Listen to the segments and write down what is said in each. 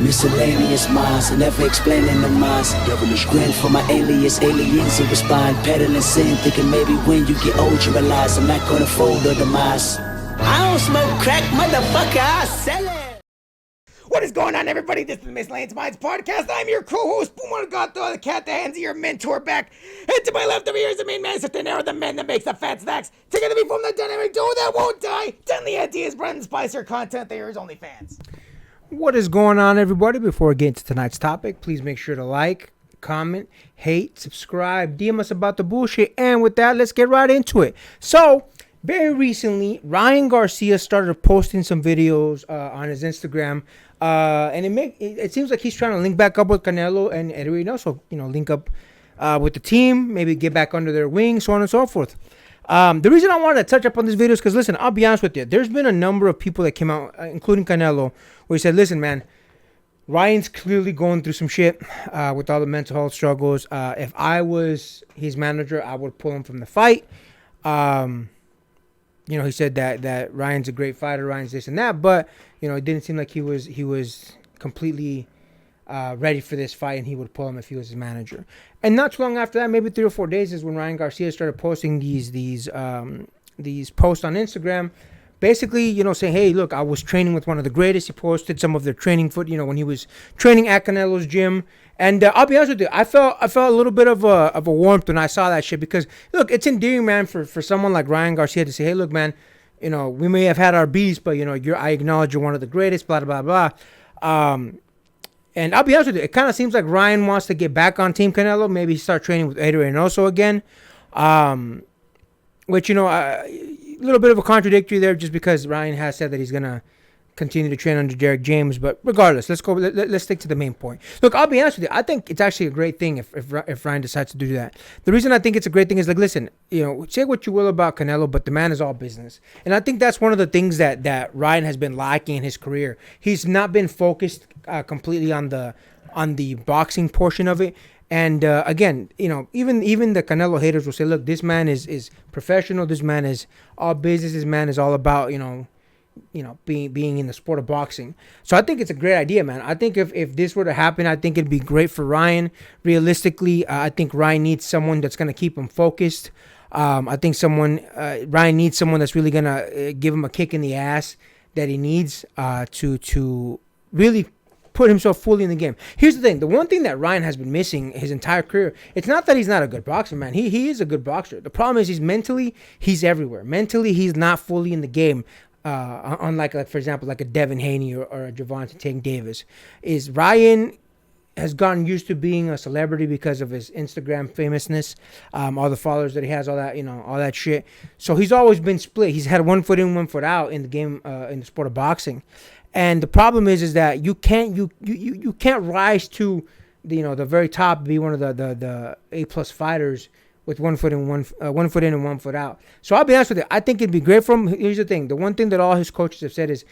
Miscellaneous minds, never explaining the minds. Devilish grin for my alias, aliens who respond. Peddling sin, thinking maybe when you get old you realize I'm not gonna fold or demise. I don't smoke crack, motherfucker, I sell it. What is going on, everybody? This is the Miscellaneous Minds Podcast. I'm your co-host, Puma Gato, the cat that hands your mentor back. And to my left over here is the main man, Centenario, the man that makes the fat stacks. Together we form the dynamic duo that won't die. 10 the ideas, Brendan Spicer, content there is only fans. What is going on, everybody? Before we get into tonight's topic, please make sure to like, comment, hate, subscribe, DM us about the bullshit. And with that, let's get right into it. So, very recently, Ryan Garcia started posting some videos on his Instagram. And it seems like he's trying to link back up with Canelo and Eddie, so, link up with the team, maybe get back under their wing, so on and so forth. The reason I wanted to touch up on this video is because, listen, I'll be honest with you. There's been a number of people that came out, including Canelo, where he said, listen, man, Ryan's clearly going through some shit with all the mental health struggles. If I was his manager, I would pull him from the fight. He said that Ryan's a great fighter, Ryan's this and that, but, it didn't seem like he was completely ready for this fight, and he would pull him if he was his manager. And not too long after that, maybe 3 or 4 days, is when Ryan Garcia started posting these posts on Instagram, basically, saying, hey, look, I was training with one of the greatest. He posted some of their training when he was training at Canelo's gym. And I'll be honest with you, I felt a little bit of a warmth when I saw that shit, because, look, it's endearing, man, for someone like Ryan Garcia to say, hey, look, man, we may have had our beefs, but, I acknowledge you're one of the greatest, blah, blah, blah. And I'll be honest with you, it kind of seems like Ryan wants to get back on Team Canelo, maybe start training with Eddie Reynoso again, which, a little bit of a contradictory there, just because Ryan has said that he's going to continue to train under Derek James. But regardless, let's stick to the main point. Look, I'll be honest with you, I think it's actually a great thing if Ryan decides to do that. The reason I think it's a great thing is, like, listen, say what you will about Canelo, but the man is all business. And I think that's one of the things that Ryan has been lacking in his career. He's not been focused completely on the boxing portion of it. And again, even the Canelo haters will say, look, this man is professional. This man is all business. This man is all about, being in the sport of boxing. So I think it's a great idea, man. I think if this were to happen, I think it'd be great for Ryan. Realistically, I think Ryan needs someone that's going to keep him focused. I think Ryan needs someone that's really going to give him a kick in the ass that he needs to really put himself fully in the game. Here's the thing. The one thing that Ryan has been missing his entire career, it's not that he's not a good boxer, man. He is a good boxer. The problem is he's everywhere. Mentally, he's not fully in the game. Unlike, for example, like a Devin Haney or a Gervonta Tank Davis. Ryan has gotten used to being a celebrity because of his Instagram famousness, all the followers that he has, all that, all that shit. So he's always been split. He's had 1 foot in, 1 foot out in the game, in the sport of boxing. And the problem is that you can't rise to the very top, be one of the A+ fighters with 1 foot in, 1 foot in and 1 foot out. So I'll be honest with you, I think it'd be great for him. Here's the thing: the one thing that all his coaches have said is,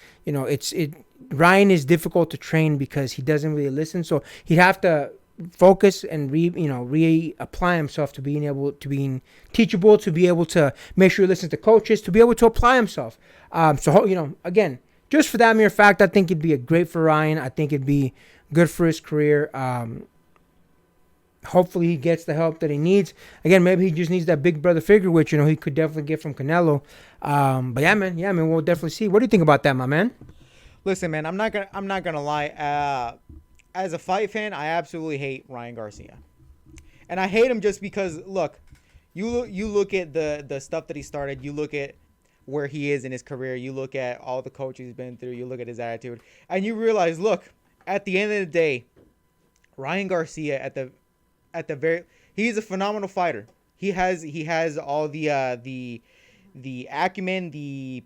Ryan is difficult to train because he doesn't really listen. So he'd have to focus and reapply himself to being teachable, to be able to make sure he listens to coaches, to be able to apply himself. Again, just for that mere fact, I think it'd be great for Ryan. I think it'd be good for his career. Hopefully he gets the help that he needs. Again, maybe he just needs that big brother figure, which, he could definitely get from Canelo. But yeah, man, we'll definitely see. What do you think about that, my man? Listen, man, I'm not gonna lie. As a fight fan, I absolutely hate Ryan Garcia, and I hate him just because, look, you look at the stuff that he started. You look at where he is in his career. You look at all the coaches he's been through. You look at his attitude, and you realize, look, at the end of the day, Ryan Garcia he's a phenomenal fighter. He has all the acumen, the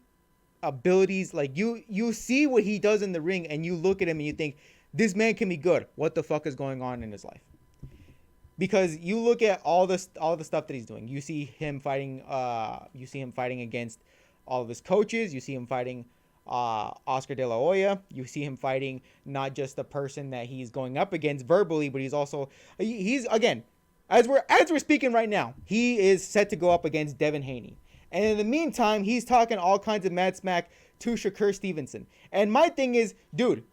abilities. Like, you see what he does in the ring, and you look at him and you think, this man can be good. What the fuck is going on in his life? Because you look at all the stuff that he's doing. You see him fighting against all of his coaches. You see him fighting Oscar De La Hoya. You see him fighting not just the person that he's going up against verbally, but he's again, as we're speaking right now, he is set to go up against Devin Haney. And in the meantime, he's talking all kinds of mad smack to Shakur Stevenson. And my thing is, dude,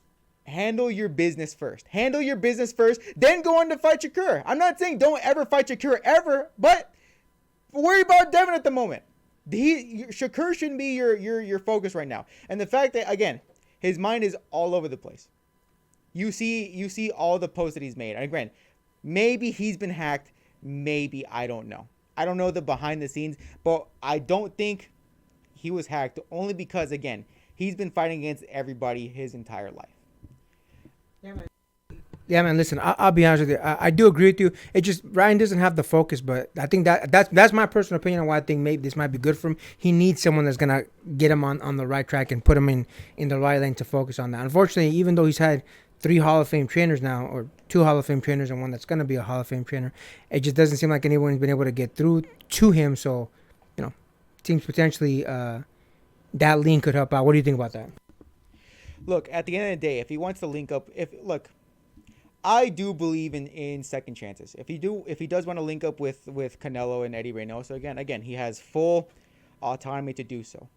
handle your business first. Handle your business first, then go on to fight Shakur. I'm not saying don't ever fight Shakur ever, but worry about Devin at the moment. Shakur shouldn't be your focus right now. And the fact that, again, his mind is all over the place. You see all the posts that he's made. And again, maybe he's been hacked. Maybe, I don't know. I don't know the behind the scenes, but I don't think he was hacked, only because, again, he's been fighting against everybody his entire life. Yeah, man. Listen, I'll be honest with you. I do agree with you. It just Ryan doesn't have the focus, but I think that's my personal opinion on why I think maybe this might be good for him. He needs someone that's gonna get him on the right track and put him in the right lane to focus on that. Unfortunately, even though he's had 3 Hall of Fame trainers now, or 2 Hall of Fame trainers and one that's gonna be a Hall of Fame trainer, it just doesn't seem like anyone's been able to get through to him. So, seems potentially that link could help out. What do you think about that? Look, at the end of the day, if he wants to link up, I do believe in second chances. If he does want to link up with Canelo and Eddie Reynoso again, he has full autonomy to do so.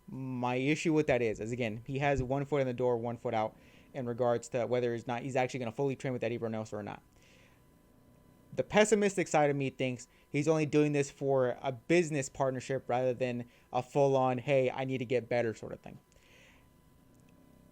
My issue with that is again, he has 1 foot in the door, 1 foot out in regards to whether he's actually going to fully train with Eddie Reynoso or not. The pessimistic side of me thinks he's only doing this for a business partnership rather than a full-on, hey, I need to get better sort of thing.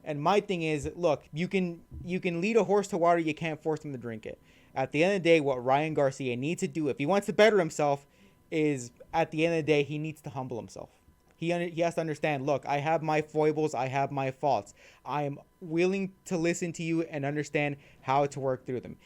And my thing is, look, you can lead a horse to water, you can't force him to drink it. At the end of the day, what Ryan Garcia needs to do, if he wants to better himself, is at the end of the day, he needs to humble himself. He has to understand, look, I have my foibles, I have my faults. I am willing to listen to you and understand how to work through them.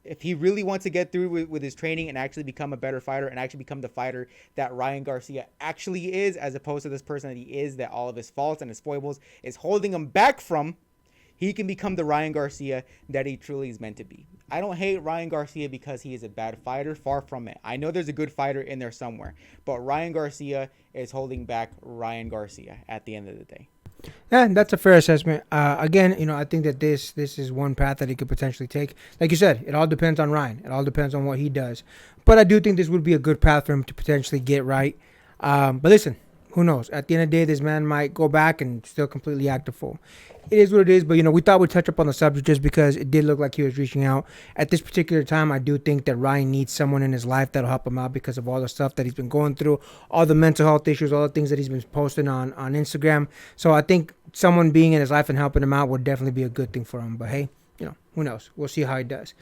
If he really wants to get through with his training and actually become a better fighter and actually become the fighter that Ryan Garcia actually is, as opposed to this person that he is, that all of his faults and his foibles is holding him back from, he can become the Ryan Garcia that he truly is meant to be. I don't hate Ryan Garcia because he is a bad fighter. Far from it. I know there's a good fighter in there somewhere. But Ryan Garcia is holding back Ryan Garcia at the end of the day. Yeah, that's a fair assessment. Again, I think that this is one path that he could potentially take. Like you said, it all depends on Ryan. It all depends on what he does. But I do think this would be a good path for him to potentially get right. But listen, who knows? At the end of the day, this man might go back and still completely act a fool. It is what it is, but, we thought we'd touch up on the subject just because it did look like he was reaching out. At this particular time, I do think that Ryan needs someone in his life that'll help him out because of all the stuff that he's been going through, all the mental health issues, all the things that he's been posting on Instagram. So I think someone being in his life and helping him out would definitely be a good thing for him. But hey, who knows? We'll see how he does.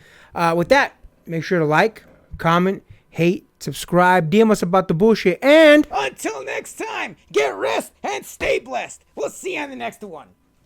With that, make sure to like, comment, hate, subscribe, DM us about the bullshit, and until next time, get rest and stay blessed. We'll see you on the next one.